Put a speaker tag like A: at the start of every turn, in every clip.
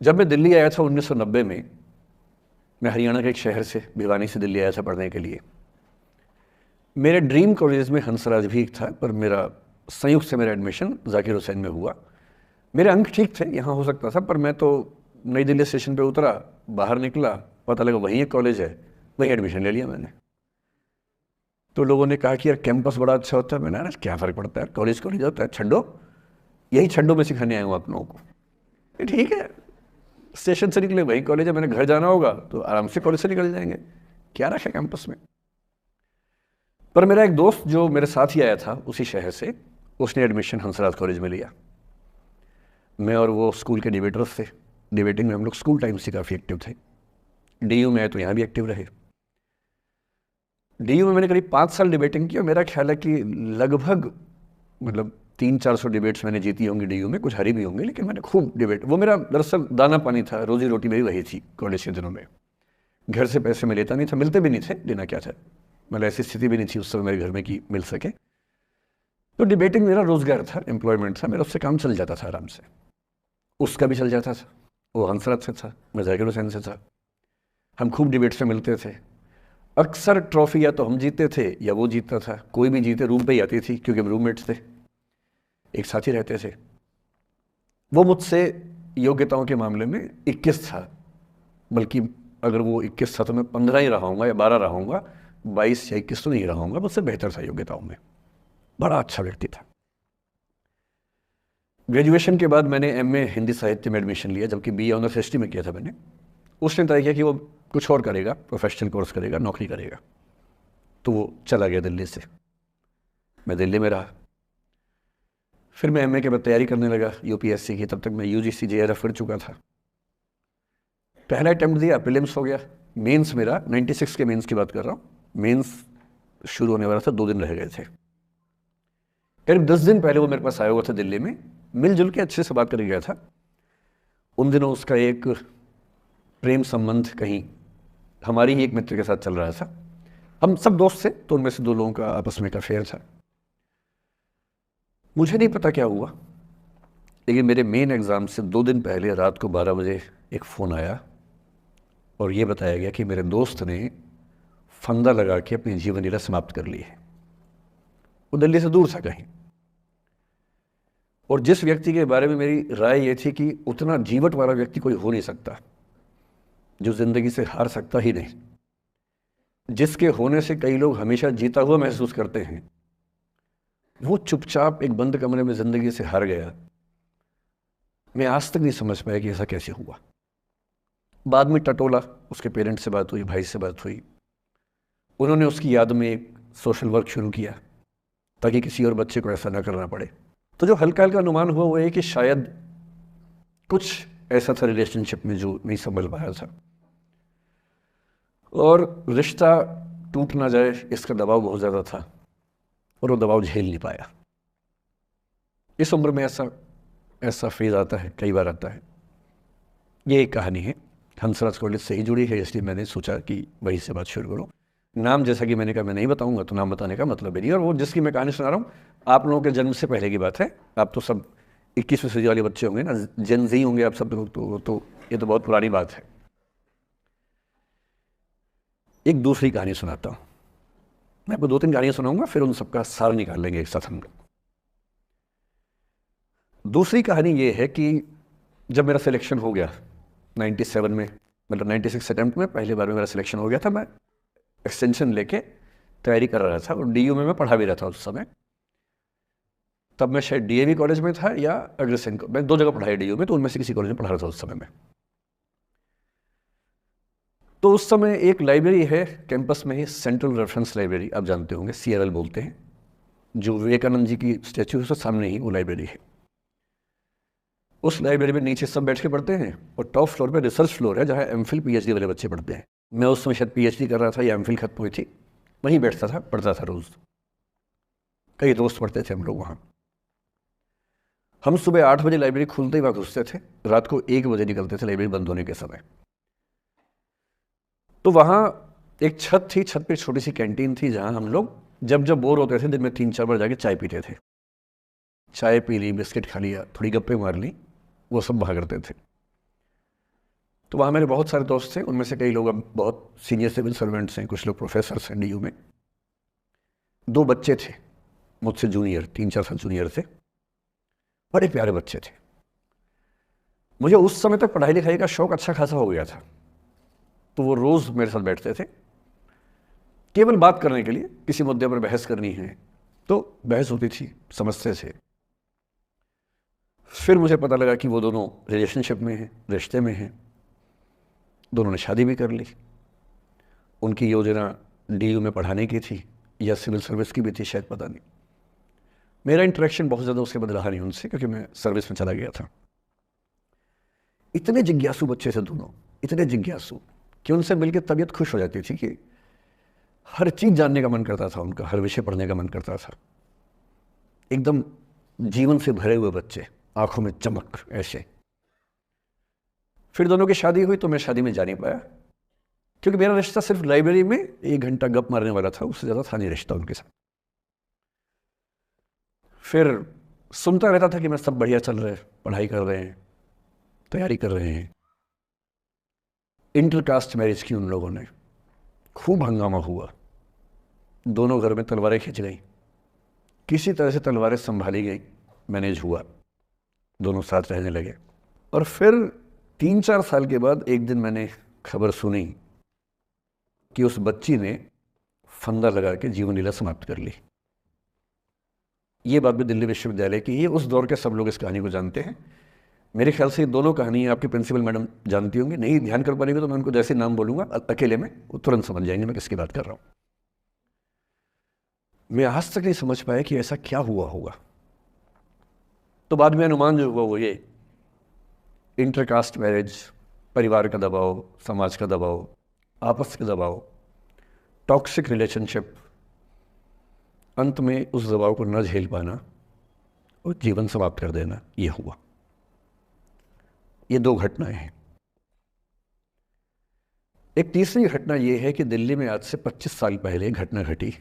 A: जब मैं दिल्ली आया था 1990 में, मैं हरियाणा के एक शहर से, भिवानी से दिल्ली आया था पढ़ने के लिए। मेरे ड्रीम कॉलेज में हंसराज भी एक था, पर मेरा संयुक्त से मेरा एडमिशन जाकिर हुसैन में हुआ। मेरे अंक ठीक थे, यहाँ हो सकता था, पर मैं तो नई दिल्ली स्टेशन पे उतरा, बाहर निकला, पता लगा वहीं एक कॉलेज है, वहीं एडमिशन ले लिया मैंने। तो लोगों ने कहा कि यार कैंपस बड़ा अच्छा होता है। मैंने, क्या फ़र्क पड़ता है, कॉलेज कॉलेज होता है, छड्डो, यही छड्डो में सिखाने आया हूँ आप लोगों को। ये ठीक है, स्टेशन से निकले वहीं कॉलेज है, मैंने घर जाना होगा तो आराम से कॉलेज से निकल जाएंगे, क्या रखा कैंपस में। पर मेरा एक दोस्त जो मेरे साथ ही आया था उसी शहर से, उसने एडमिशन हंसराज कॉलेज में लिया। मैं और वो स्कूल के डिबेटर्स थे, डिबेटिंग में हम लोग स्कूल टाइम से काफ़ी एक्टिव थे। डीयू में आए तो यहाँ भी एक्टिव रहे। डीयू में मैंने करीब 5 साल डिबेटिंग की और मेरा ख्याल है कि लगभग, मतलब 300-400 डिबेट्स मैंने जीती होंगी डीयू में, कुछ हारी भी होंगी, लेकिन मैंने खूब डिबेट, वो मेरा दरअसल दाना पानी था, रोजी रोटी मेरी वही थी कॉलेज के दिनों में। घर से पैसे मैं लेता नहीं था, मिलते भी नहीं थे, लेना क्या था, मतलब ऐसी स्थिति भी नहीं थी उस समय मेरे घर में कि मिल सके। तो डिबेटिंग मेरा रोजगार था, एम्प्लॉयमेंट था मेरा, उससे काम चल जाता था आराम से। उसका भी चल जाता था, वो हंसराज से था, मैं जाकिर हुसैन से था। हम खूब डिबेट्स में मिलते थे। अक्सर ट्रॉफी या तो हम जीतते थे या वो जीतता था, कोई भी जीते रूम पे ही आती थी, क्योंकि हम रूममेट्स थे, एक साथ ही रहते थे। वो मुझसे योग्यताओं के मामले में 21 था, बल्कि अगर वो 21 था तो मैं 15 ही रहा हूँगा या 12 रहा हूँगा, 22 या 21 तो नहीं रहा हूँगा, मुझसे बेहतर था योग्यताओं में। बड़ा अच्छा व्यक्ति था। ग्रेजुएशन के बाद मैंने एमए हिंदी साहित्य में एडमिशन लिया, जबकि बीए ऑनर्स हिस्ट्री में किया था मैंने। उसने तय किया कि वो कुछ और करेगा, प्रोफेशनल कोर्स करेगा, नौकरी करेगा, तो वो चला गया दिल्ली से। मैं दिल्ली में रहा। फिर मैं एमए के बाद तैयारी करने लगा यूपीएससी की। तब तक मैं यूजीसी जेआरएफ कर चुका था। पहला अटैम्प्ट दिया, प्रीलिम्स हो गया। मेंस मेरा 96 के मेंस की बात कर रहा हूँ, मेंस शुरू होने वाला था, 2 दिन रह गए थे। करीब 10 दिन पहले वो मेरे पास आया हुआ था दिल्ली में, मिलजुल के अच्छे से बात कर गया था। उन दिनों उसका एक प्रेम संबंध कहीं हमारी ही एक मित्र के साथ चल रहा था। हम सब दोस्त थे, तो उनमें से 2 लोगों का आपस में एक अफेयर था। मुझे नहीं पता क्या हुआ, लेकिन मेरे मेन एग्ज़ाम से 2 दिन पहले रात को 12 बजे एक फ़ोन आया और ये बताया गया कि मेरे दोस्त ने फंदा लगा के अपनी जीवन लीला समाप्त कर ली है। वो दिल्ली से दूर था कहीं, और जिस व्यक्ति के बारे में मेरी राय ये थी कि उतना जीवट वाला व्यक्ति कोई हो नहीं सकता, जो ज़िंदगी से हार सकता ही नहीं, जिसके होने से कई लोग हमेशा जीता हुआ महसूस करते हैं, वो चुपचाप एक बंद कमरे में ज़िंदगी से हार गया। मैं आज तक नहीं समझ पाया कि ऐसा कैसे हुआ। बाद में टटोला, उसके पेरेंट्स से बात हुई, भाई से बात हुई, उन्होंने उसकी याद में एक सोशल वर्क शुरू किया ताकि किसी और बच्चे को ऐसा ना करना पड़े। तो जो हल्का हल्का अनुमान हुआ वो ये कि शायद कुछ ऐसा था रिलेशनशिप में जो नहीं संभल पाया था, और रिश्ता टूट ना जाए इसका दबाव बहुत ज़्यादा था, और वो दबाव झेल नहीं पाया। इस उम्र में ऐसा फेज आता है, कई बार आता है। ये एक कहानी है, हंसराज कॉलेज से ही जुड़ी है, इसलिए मैंने सोचा कि वहीं से बात शुरू करूँ। नाम जैसा कि मैंने कहा मैं नहीं बताऊंगा, तो नाम बताने का मतलब ही नहीं। और वो जिसकी मैं कहानी सुना रहा हूँ, आप लोगों के जन्म से पहले की बात है। आप तो सब 21वीं सदी वाले बच्चे होंगे ना, जेन ज़ी होंगे आप सब लोग, तो ये तो बहुत पुरानी बात है। एक दूसरी कहानी सुनाता हूँ। मैं आपको 2-3 कहानियाँ सुनाऊंगा, फिर उन सबका सार निकाल लेंगे एक साथ हम लोग। दूसरी कहानी ये है कि जब मेरा सिलेक्शन हो गया 97 में, मतलब 96 अटैम्प्ट में पहली बार में मेरा सिलेक्शन हो गया था, मैं एक्सटेंशन लेके तैयारी कर रहा था, और डीयू में मैं पढ़ा भी रहा था उस समय। तब मैं शायद डीएवी कॉलेज में था या अग्रसेन, मैं 2 जगह पढ़ा है डीयू में, तो उनमें से किसी कॉलेज में पढ़ा रहा था उस समय में। तो उस समय एक लाइब्रेरी है कैंपस में ही, सेंट्रल रेफरेंस लाइब्रेरी, आप जानते होंगे, सीआरएल बोलते हैं, जो विवेकानंद जी की स्टैच्यू है उसके सामने ही वो लाइब्रेरी है। उस लाइब्रेरी में नीचे सब बैठ के पढ़ते हैं, और टॉप फ्लोर पे रिसर्च फ्लोर है जहाँ एमफिल पीएचडी वाले बच्चे पढ़ते हैं। मैं उस समय शायद पीएचडी कर रहा था या एमफिल खत्म हुई थी, वहीं बैठता था, पढ़ता था रोज़। कई दोस्त पढ़ते थे हम लोग वहाँ। हम सुबह 8 बजे लाइब्रेरी खुलते ही वहाँ घुसते थे, रात को 1 बजे निकलते थे लाइब्रेरी बंद होने के समय। तो वहाँ एक छत थी, छत पे छोटी सी कैंटीन थी जहाँ हम लोग जब जब बोर होते थे दिन में 3-4 बार जाके चाय पीते थे। चाय पी ली, बिस्किट खा लिया, थोड़ी गप्पे मार ली, वो सब वहाँ करते थे। तो वहाँ मेरे बहुत सारे दोस्त थे, उनमें से कई लोग अब बहुत सीनियर सिविल सर्वेंट्स हैं, कुछ लोग प्रोफेसर्स हैं DU में। 2 बच्चे थे मुझसे जूनियर, 3-4 साल जूनियर थे, बड़े प्यारे बच्चे थे। मुझे उस समय तक पढ़ाई लिखाई का शौक अच्छा खासा हो गया था, तो वो रोज़ मेरे साथ बैठते थे केवल बात करने के लिए, किसी मुद्दे पर बहस करनी है तो बहस होती थी, समझते थे। फिर मुझे पता लगा कि वो दोनों रिलेशनशिप में हैं, रिश्ते में हैं, दोनों ने शादी भी कर ली। उनकी योजना DU में पढ़ाने की थी या सिविल सर्विस की भी थी, शायद पता नहीं। मेरा इंटरेक्शन बहुत ज़्यादा उसके बाद रहा नहीं उनसे, क्योंकि मैं सर्विस में चला गया था। इतने जिज्ञासु बच्चे थे दोनों, इतने जिज्ञासु कि उनसे मिलकर तबीयत खुश हो जाती थी कि हर चीज़ जानने का मन करता था उनका, हर विषय पढ़ने का मन करता था। एकदम जीवन से भरे हुए बच्चे, आंखों में चमक ऐसे। फिर दोनों की शादी हुई तो मैं शादी में जा नहीं पाया, क्योंकि मेरा रिश्ता सिर्फ लाइब्रेरी में 1 घंटा गप मारने वाला था, उससे ज़्यादा था नहीं रिश्ता उनके साथ। फिर सुनता रहता था कि मैं सब बढ़िया चल रहे हैं, पढ़ाई कर रहे हैं, तैयारी कर रहे हैं। इंटरकास्ट मैरिज की उन लोगों ने, खूब हंगामा हुआ, दोनों घर में तलवारें खिंच गई, किसी तरह से तलवारें संभाली गई, मैनेज हुआ, दोनों साथ रहने लगे। और फिर 3-4 साल के बाद एक दिन मैंने खबर सुनी कि उस बच्ची ने फंदा लगा के जीवन लीला समाप्त कर ली। ये बात भी दिल्ली विश्वविद्यालय की, ये उस दौर के सब लोग इस कहानी को जानते हैं। मेरे ख्याल से ये दोनों कहानी आपकी प्रिंसिपल मैडम जानती होंगी, नहीं ध्यान कर पाएंगे तो मैं उनको जैसे नाम बोलूँगा अकेले में वो तुरंत समझ जाएंगे मैं किसकी बात कर रहा हूँ। मैं आज तक नहीं समझ पाया कि ऐसा क्या हुआ होगा। तो बाद में अनुमान जो हुआ वो ये, इंटरकास्ट मैरिज, परिवार का दबाव, समाज का दबाव, आपस का दबाव, टॉक्सिक रिलेशनशिप, अंत में उस दबाव को न झेल पाना और जीवन समाप्त कर देना, ये हुआ। ये 2 घटनाएं हैं। एक तीसरी घटना ये है कि दिल्ली में आज से 25 साल पहले घटना घटी।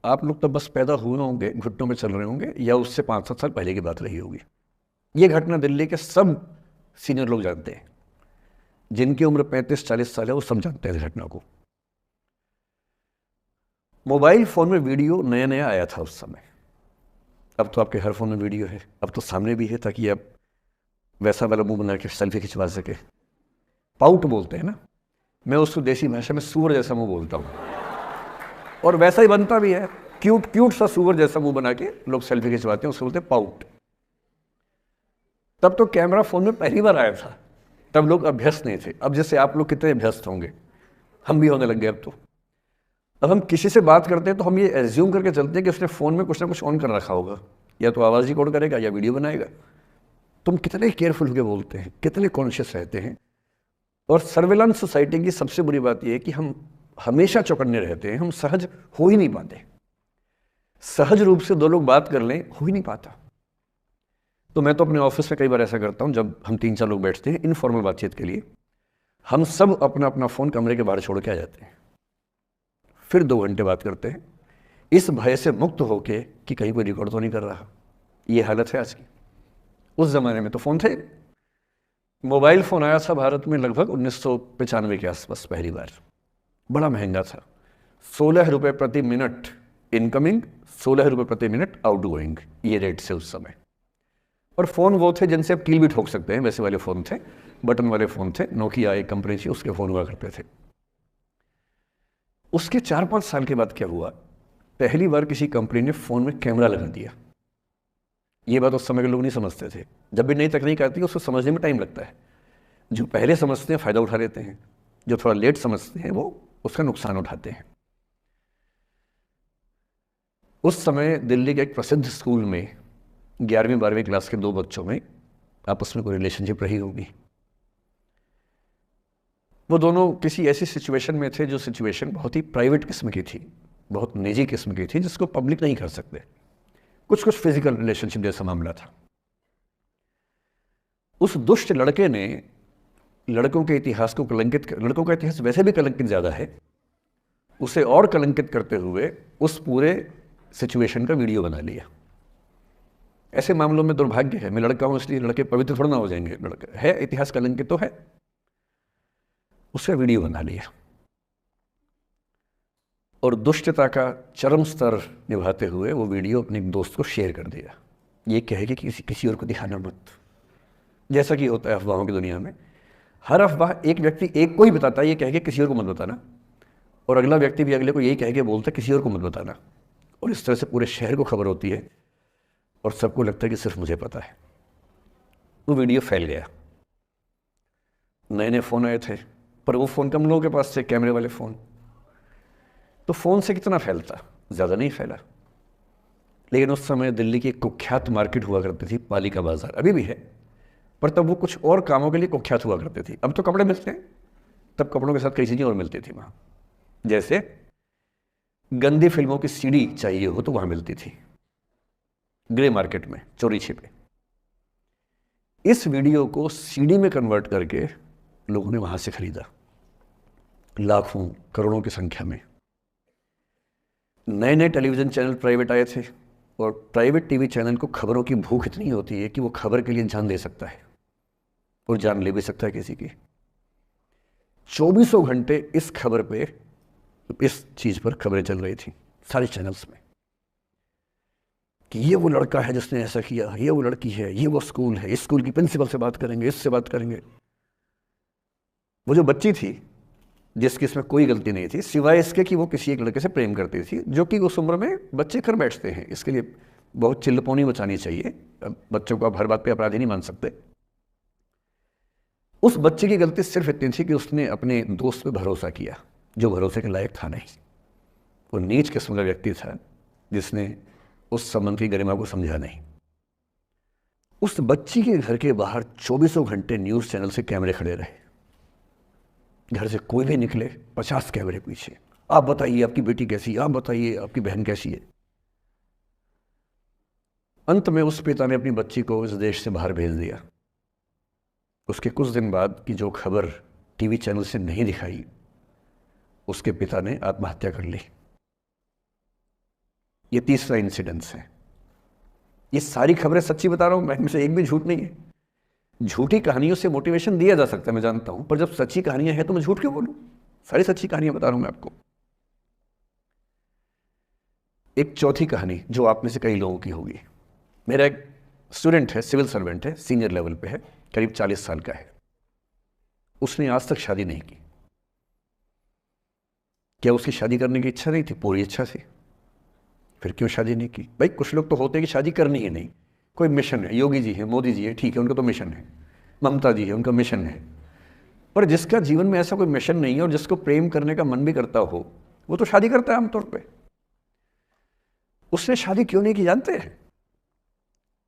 A: आप लोग तो बस पैदा हुए होंगे, घुटनों में चल रहे होंगे, या उससे 5-7 साल पहले की बात रही होगी। ये घटना दिल्ली के सब सीनियर लोग जानते हैं, जिनकी उम्र 35-40 साल है वो सब जानते हैं इस घटना को। मोबाइल फ़ोन में वीडियो नया नया आया था उस समय। अब तो आपके हर फ़ोन में वीडियो है, अब तो सामने भी है, ताकि आप वैसा वाला मुंह बना के सेल्फी खिंचवा सके। पाउट बोलते हैं ना, मैं उसको देसी भाषा में सूअर जैसा मुंह बोलता हूँ, और वैसा ही बनता भी है, क्यूट क्यूट सा सूअर जैसा मुंह बना के लोग सेल्फी खिंचवाते हैं, उसको बोलते हैं पाउट। तब तो कैमरा फ़ोन में पहली बार आया था, तब लोग अभ्यस्त नहीं थे। अब जैसे आप लोग कितने अभ्यस्त होंगे, हम भी होने लग गए। अब हम किसी से बात करते हैं तो हम ये एज्यूम करके चलते हैं कि उसने फ़ोन में कुछ ना कुछ ऑन कर रखा होगा, या तो आवाज़ रिकॉर्ड करेगा या वीडियो बनाएगा। तुम कितने केयरफुल होकर बोलते हैं, कितने कॉन्शियस रहते हैं। और सर्विलांस सोसाइटी की सबसे बुरी बात यह है कि हम हमेशा चौकन्ने रहते हैं, हम सहज हो ही नहीं पाते। सहज रूप से 2 लोग बात कर लें, हो ही नहीं पाता। तो मैं तो अपने ऑफिस में कई बार ऐसा करता हूँ, जब हम 3-4 लोग बैठते हैं इनफॉर्मल बातचीत के लिए, हम सब अपना अपना फ़ोन कमरे के बाहर छोड़ के आ जाते हैं, फिर 2 घंटे बात करते हैं, इस भय से मुक्त होके कि कहीं कोई रिकॉर्ड तो नहीं कर रहा। ये हालत है आज की। उस ज़माने में तो फ़ोन थे। मोबाइल फ़ोन आया था भारत में लगभग 1995 के आसपास पहली बार। बड़ा महंगा था, 16 रुपये प्रति मिनट इनकमिंग, 16 रुपये प्रति मिनट आउटगोइंग, ये रेट से उस समय। और फ़ोन वो थे जिनसे आप कील भी ठोक सकते हैं, वैसे वाले फ़ोन थे, बटन वाले फ़ोन थे। नोकिया एक कंपनी थी, उसके फ़ोन हुआ करते थे। उसके 4-5 साल के बाद क्या हुआ, पहली बार किसी कंपनी ने फ़ोन में कैमरा लगा दिया। ये बात उस समय के लोग नहीं समझते थे। जब भी नई तकनीक आती है उसको समझने में टाइम लगता है। जो पहले समझते हैं फ़ायदा उठा लेते हैं, जो थोड़ा लेट समझते हैं वो उसका नुकसान उठाते हैं। उस समय दिल्ली के एक प्रसिद्ध स्कूल में 11वीं-12वीं क्लास के 2 बच्चों में आपस में कोई रिलेशनशिप रही होगी। वो दोनों किसी ऐसी सिचुएशन में थे जो सिचुएशन बहुत ही प्राइवेट किस्म की थी, बहुत निजी किस्म की थी, जिसको पब्लिक नहीं कर सकते। कुछ फिजिकल रिलेशनशिप जैसा मामला था। उस दुष्ट लड़के ने लड़कों के इतिहास को कलंकित कर, लड़कों का इतिहास वैसे भी कलंकित ज़्यादा है, उसे और कलंकित करते हुए उस पूरे सिचुएशन का वीडियो बना लिया। ऐसे मामलों में दुर्भाग्य है, मैं लड़का हूँ इसलिए लड़के पवित्र थोड़ा ना हो जाएंगे। लड़का है, इतिहास कलंकित तो है। उसका वीडियो बना लिया और दुष्टता का चरम स्तर निभाते हुए वो वीडियो अपने एक दोस्त को शेयर कर दिया, ये कहे कि किसी और को दिखाना मत। जैसा कि होता है अफवाहों की दुनिया में, हर अफवाह एक व्यक्ति एक को ही बताता है, ये कह के किसी और को मत बताना, और अगला व्यक्ति भी अगले को यही कह के बोलता है किसी और को मत बताना, और इस तरह से पूरे शहर को खबर होती है और सबको लगता है कि सिर्फ मुझे पता है। वो वीडियो फैल गया। नए नए फ़ोन आए थे, पर वो फ़ोन कम लोगों के पास थे, कैमरे वाले फ़ोन। तो फ़ोन से कितना फैलता, ज़्यादा नहीं फैला। लेकिन उस समय दिल्ली की एक कुख्यात मार्केट हुआ करती थी, पालिका बाज़ार, अभी भी है, पर तब वो कुछ और कामों के लिए कुख्यात हुआ करती थी। अब तो कपड़े मिलते हैं, तब कपड़ों के साथ कई चीज़ें और मिलती थी वहाँ। जैसे गंदी फिल्मों की सीडी चाहिए हो तो वहाँ मिलती थी, ग्रे मार्केट में, चोरी छिपे। इस वीडियो को सीडी में कन्वर्ट करके लोगों ने वहाँ से खरीदा, लाखों करोड़ों की संख्या में। नए नए टेलीविज़न चैनल प्राइवेट आए थे, और प्राइवेट टीवी चैनल को खबरों की भूख इतनी होती है कि वो खबर के लिए जान दे सकता है और जान ले भी सकता है किसी की। 24 घंटे इस खबर पे, इस चीज़ पर खबरें चल रही थी सारे चैनल्स में कि ये वो लड़का है जिसने ऐसा किया, ये वो लड़की है, ये वो स्कूल है, इस स्कूल की प्रिंसिपल से बात करेंगे, इससे बात करेंगे। वो जो बच्ची थी जिसकी इसमें कोई गलती नहीं थी, सिवाय इसके कि वो किसी एक लड़के से प्रेम करती थी, जो कि उस उम्र में बच्चे कर बैठते हैं, इसके लिए बहुत चिल्लपौनी बचानी चाहिए। बच्चों को आप हर बात पे अपराधी नहीं मान सकते। उस बच्चे की गलती सिर्फ इतनी थी कि उसने अपने दोस्त पे भरोसा किया, जो भरोसे के लायक था नहीं। वो नीच किस्म का व्यक्ति था जिसने उस संबंध की गरिमा को समझा नहीं। उस बच्ची के घर के बाहर 24 घंटे न्यूज़ चैनल से कैमरे खड़े रहे। घर से कोई भी निकले 50 कैमरे पीछे, आप बताइए आपकी बेटी कैसी है, आप बताइए आपकी बहन कैसी है। अंत में उस पिता ने अपनी बच्ची को इस देश से बाहर भेज दिया। उसके कुछ दिन बाद की जो खबर टीवी चैनल से नहीं दिखाई, उसके पिता ने आत्महत्या कर ली। ये तीसरा इंसिडेंस है। ये सारी खबरें सच्ची बता रहा हूं मैं, इनमें से एक भी झूठ नहीं है। झूठी कहानियों से मोटिवेशन दिया जा सकता है, मैं जानता हूं, पर जब सच्ची कहानियां हैं तो मैं झूठ क्यों बोलूं? सारी सच्ची कहानियां बता रहा हूं मैं आपको। एक चौथी कहानी जो आप में से कई लोगों की होगी। मेरा एक स्टूडेंट है, सिविल सर्वेंट है, सीनियर लेवल पे है, करीब 40 साल का है। उसने आज तक शादी नहीं की। क्या उसकी शादी करने की इच्छा नहीं थी? पूरी इच्छा थी। फिर क्यों शादी नहीं की? भाई कुछ लोग तो होते हैं कि शादी करनी ही नहीं, कोई मिशन है। योगी जी है, मोदी जी है, ठीक है, उनका तो मिशन है। ममता जी है, उनका मिशन है। पर जिसका जीवन में ऐसा कोई मिशन नहीं है और जिसको प्रेम करने का मन भी करता हो, वो तो शादी करता है आमतौर पे। उसने शादी क्यों नहीं की जानते हैं?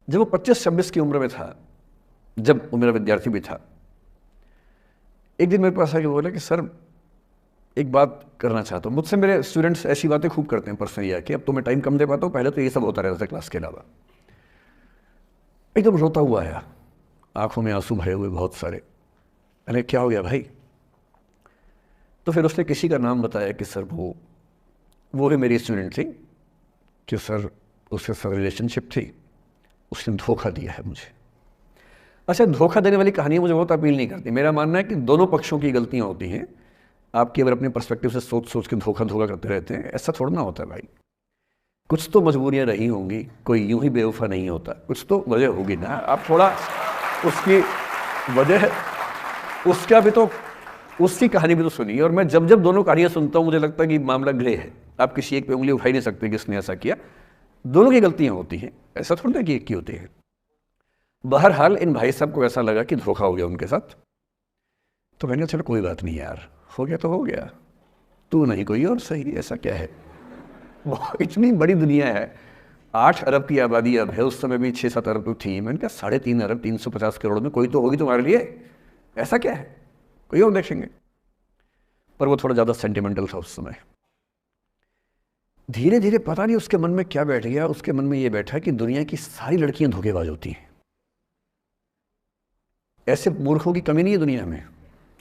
A: जब वो 25-26 की उम्र में था, जब वो मेरा विद्यार्थी भी था, एक दिन मेरे पास आके बोला कि सर एक बात करना चाहता हूँ। मुझसे मेरे स्टूडेंट्स ऐसी बातें खूब करते हैं पर्सनली आके, अब तो मैं टाइम कम दे पाता हूँ, पहले तो ये सब होता रहता था क्लास के अलावा। एकदम रोता हुआ आया, आंखों में आंसू भरे हुए बहुत सारे। अरे क्या हो गया भाई? तो फिर उसने किसी का नाम बताया कि सर वो भी मेरी स्टूडेंट थी, कि सर उसके साथ रिलेशनशिप थी, उसने धोखा दिया है मुझे। अच्छा, धोखा देने वाली कहानी मुझे बहुत अपील नहीं करती। मेरा मानना है कि दोनों पक्षों की गलतियां होती हैं। आपकी अगर अपने पर्सपेक्टिव से सोच सोच के धोखा करते रहते हैं, ऐसा थोड़ा ना होता है भाई। कुछ तो मजबूरियां रही होंगी, कोई यूं ही बेवफा नहीं होता, कुछ तो वजह होगी ना। आप थोड़ा उसकी वजह, उसका भी तो, उसकी कहानी भी तो सुनिए। और मैं जब जब दोनों कहानियां सुनता हूं मुझे लगता है कि मामला ग्रे है। आप किसी एक पे उंगली उठा ही नहीं सकते कि इसने ऐसा किया। दोनों की गलतियां होती हैं, ऐसा थोड़ा ना कि एक की होती है। बहरहाल इन भाई साहब को ऐसा लगा कि धोखा हो गया उनके साथ। तो मैंने कहा चलो कोई बात नहीं यार, हो गया तो हो गया, तू नहीं कोई और सही, ऐसा क्या है। इतनी बड़ी दुनिया है, 8 अरब की आबादी अब है, उस समय भी 6-7 अरब तो थी। मैंने कहा 3.5 अरब 350 करोड़ में कोई तो होगी तुम्हारे लिए, ऐसा क्या है, कोई और देखेंगे। पर वो थोड़ा ज़्यादा सेंटिमेंटल था उस समय। धीरे धीरे पता नहीं उसके मन में क्या बैठ गया, उसके मन में ये बैठा कि दुनिया की सारी लड़कियां धोखेबाज होती हैं। ऐसे मूर्खों की कमी नहीं है दुनिया में,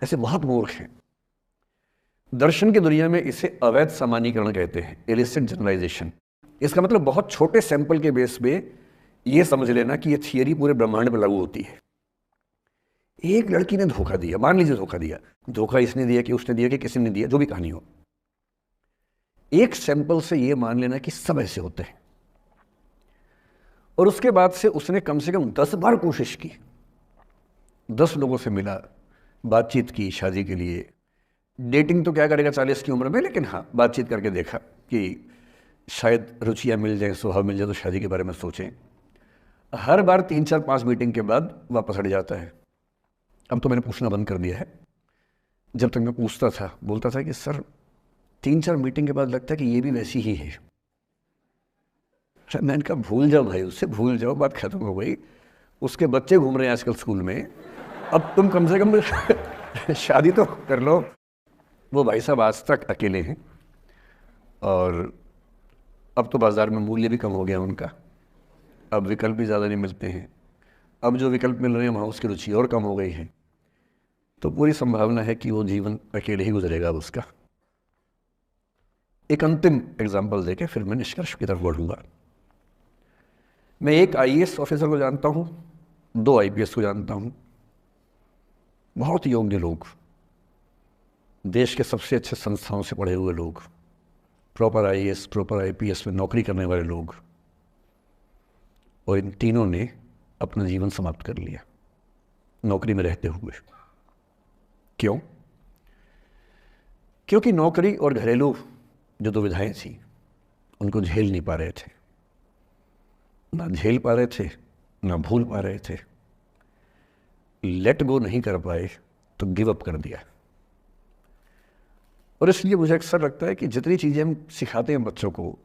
A: ऐसे बहुत मूर्ख हैं। दर्शन की दुनिया में इसे अवैध सामान्यीकरण कहते हैं, इलिसिट जनरलाइजेशन। इसका मतलब बहुत छोटे सैंपल के बेस पे ये समझ लेना कि ये थियरी पूरे ब्रह्मांड पर लागू होती है। एक लड़की ने धोखा दिया, मान लीजिए धोखा दिया, धोखा इसने दिया कि उसने दिया कि किसी ने दिया, जो भी कहानी हो, एक सैंपल से ये मान लेना कि सब ऐसे होते हैं, और उसके बाद से उसने कम से कम 10 बार कोशिश की, 10 लोगों से मिला, बातचीत की शादी के लिए। डेटिंग तो क्या करेगा 40 की उम्र में, लेकिन हाँ बातचीत करके देखा कि शायद रुचियाँ मिल जाएं, स्वभाव मिल जाए तो शादी के बारे में सोचें। हर बार 3 4 5 मीटिंग के बाद वापस हट जाता है। अब तो मैंने पूछना बंद कर दिया है। जब तक मैं पूछता था, बोलता था कि सर 3 4 मीटिंग के बाद लगता है कि ये भी वैसी ही है। मैंने कहा भूल जाओ भाई, उससे भूल जाओ, बात खत्म हो गई। उसके बच्चे घूम रहे हैं आजकल स्कूल में, अब तुम कम से कम शादी तो कर लो। वो भाई साहब आज तक अकेले हैं, और अब तो बाज़ार में मूल्य भी कम हो गया उनका, अब विकल्प भी ज़्यादा नहीं मिलते हैं। अब जो विकल्प मिल रहे हैं वहाँ उसकी रुचि और कम हो गई है, तो पूरी संभावना है कि वो जीवन अकेले ही गुजरेगा अब उसका। एक अंतिम एग्जाम्पल देके फिर मैं निष्कर्ष की तरफ बढ़ूँगा। मैं एक IAS ऑफिसर को जानता हूँ, 2 IPS को जानता हूँ, बहुत योग्य लोग, देश के सबसे अच्छे संस्थाओं से पढ़े हुए लोग, प्रॉपर IAS प्रॉपर IPS में नौकरी करने वाले लोग, और इन तीनों ने अपना जीवन समाप्त कर लिया नौकरी में रहते हुए। क्यों? क्योंकि नौकरी और घरेलू जो दुविधाएं थी उनको झेल नहीं पा रहे थे, ना झेल पा रहे थे, ना भूल पा रहे थे, लेट गो नहीं कर पाए तो गिव अप कर दिया। और इसलिए मुझे अक्सर लगता है कि जितनी चीज़ें हम सिखाते हैं बच्चों को,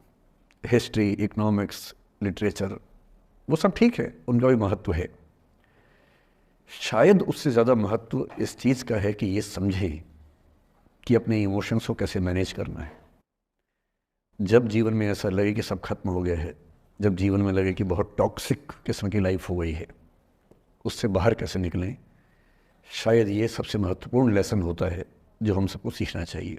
A: हिस्ट्री, इकोनॉमिक्स, लिटरेचर, वो सब ठीक है, उनका भी महत्व है। शायद उससे ज़्यादा महत्व इस चीज़ का है कि ये समझें कि अपने इमोशंस को कैसे मैनेज करना है। जब जीवन में ऐसा लगे कि सब खत्म हो गया है, जब जीवन में लगे कि बहुत टॉक्सिक किस्म की लाइफ हो गई है, उससे बाहर कैसे निकलें, शायद ये सबसे महत्वपूर्ण लेसन होता है जो हम सबको सीखना चाहिए।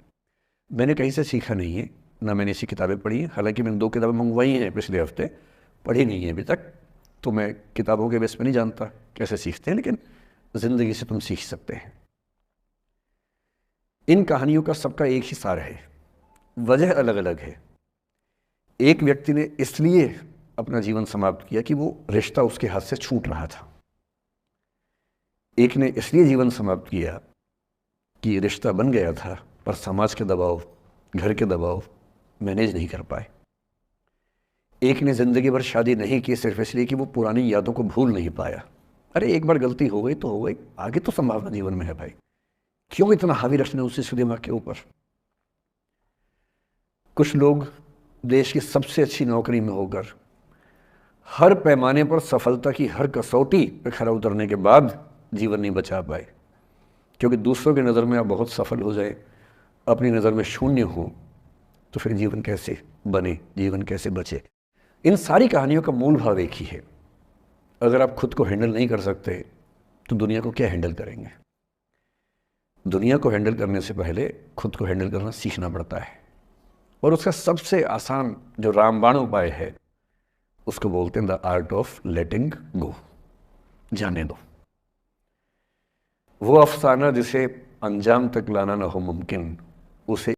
A: मैंने कहीं से सीखा नहीं है, ना मैंने ऐसी किताबें पढ़ी हैं, हालांकि मैंने 2 किताबें मंगवाई हैं पिछले हफ्ते, पढ़ी नहीं है अभी तक, तो मैं किताबों के बेस पे नहीं जानता कैसे सीखते हैं, लेकिन ज़िंदगी से तुम सीख सकते हैं। इन कहानियों का सबका एक ही सार है, वजह अलग अलग है। एक व्यक्ति ने इसलिए अपना जीवन समाप्त किया कि वो रिश्ता उसके हाथ से छूट रहा था, एक ने इसलिए जीवन समाप्त किया कि रिश्ता बन गया था पर समाज के दबाव, घर के दबाव मैनेज नहीं कर पाए। एक ने ज़िंदगी भर शादी नहीं की सिर्फ इसलिए कि वो पुरानी यादों को भूल नहीं पाया। अरे एक बार गलती हो गई तो हो गई, आगे तो संभावना जीवन में है भाई, क्यों इतना हावी रखना उसी दिमाग के ऊपर। कुछ लोग देश की सबसे अच्छी नौकरी में होकर हर पैमाने पर सफलता की हर कसौटी पर खरा उतरने के बाद जीवन नहीं बचा पाए, क्योंकि दूसरों की नज़र में आप बहुत सफल हो जाए, अपनी नज़र में शून्य हो, तो फिर जीवन कैसे बने, जीवन कैसे बचे। इन सारी कहानियों का मूल भाव एक ही है, अगर आप खुद को हैंडल नहीं कर सकते तो दुनिया को क्या हैंडल करेंगे। दुनिया को हैंडल करने से पहले खुद को हैंडल करना सीखना पड़ता है, और उसका सबसे आसान जो रामबाण उपाय है उसको बोलते हैं द आर्ट ऑफ लेटिंग गो, जाने दो। वो अफसाना जिसे अंजाम तक लाना ना हो मुमकिन, उसे